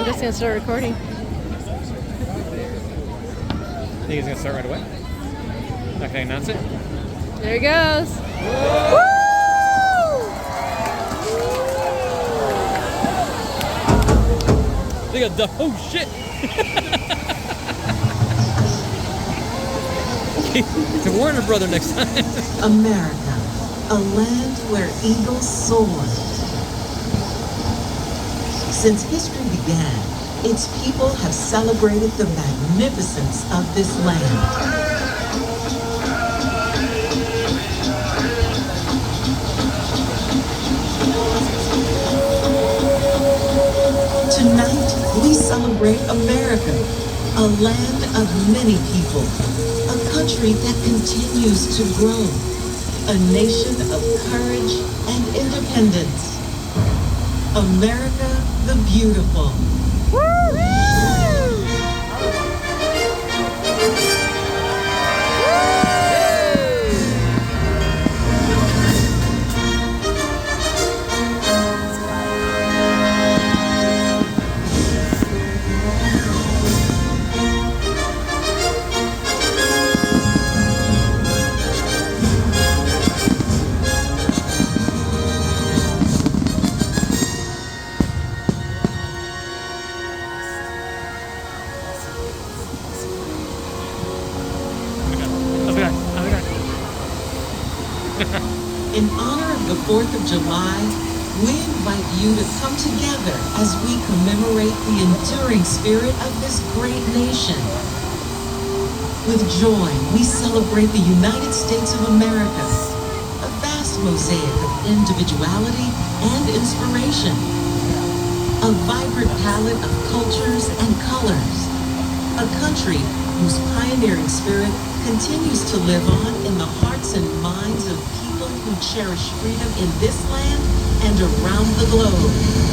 just gonna start recording. Think he's gonna start right away? Not gonna announce it? There he goes. Woo! They got the oh shit! To Warner Brother next time. America, a land where eagles soar. Since history began, its people have celebrated the magnificence of this land. Tonight, we celebrate America, a land of many people, a country that continues to grow, a nation of courage and independence. America the Beautiful. In honor of the 4th of July, we invite you to come together as we commemorate the enduring spirit of this great nation. With joy, we celebrate the United States of America, a vast mosaic of individuality and inspiration, a vibrant palette of cultures and colors, a country whose pioneering spirit continues to live on in the hearts and minds of people who cherish freedom in this land and around the globe.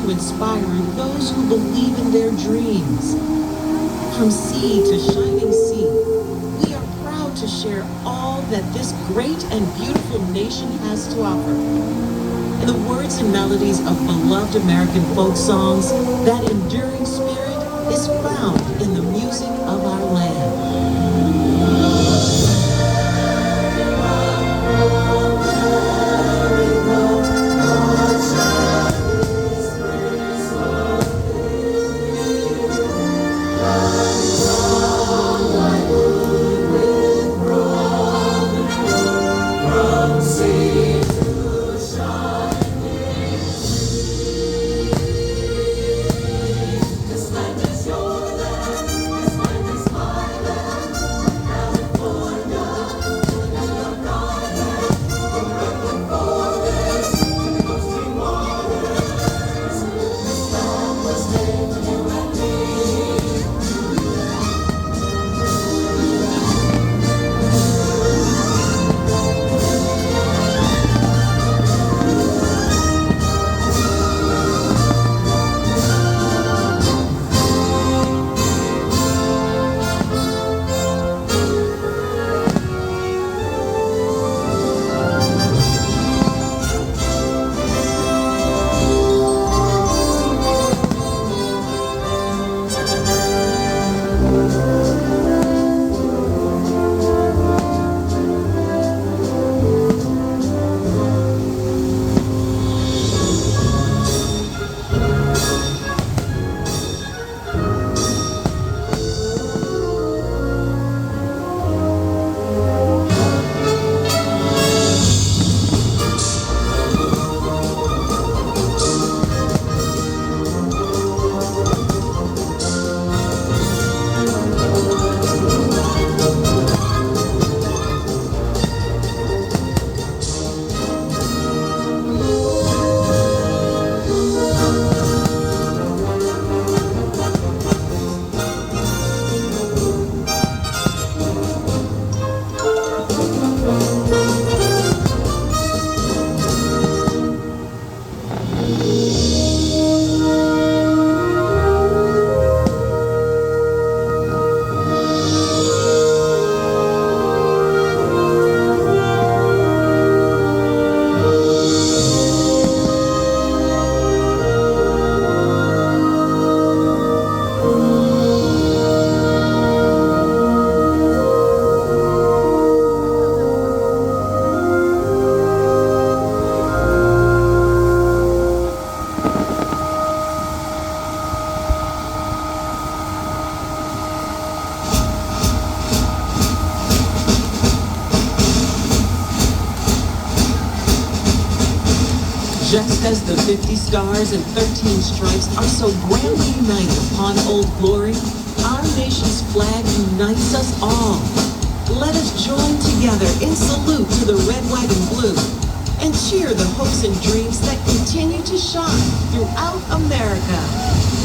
to inspire those who believe in their dreams. From sea to shining sea, we are proud to share all that this great and beautiful nation has to offer. In the words and melodies of beloved American folk songs, that enduring spirit is found in the music of our land. Just as the 50 stars and 13 stripes are so grandly united upon Old Glory, our nation's flag unites us all. Let us join together in salute to the red, white, and blue, and cheer the hopes and dreams that continue to shine throughout America.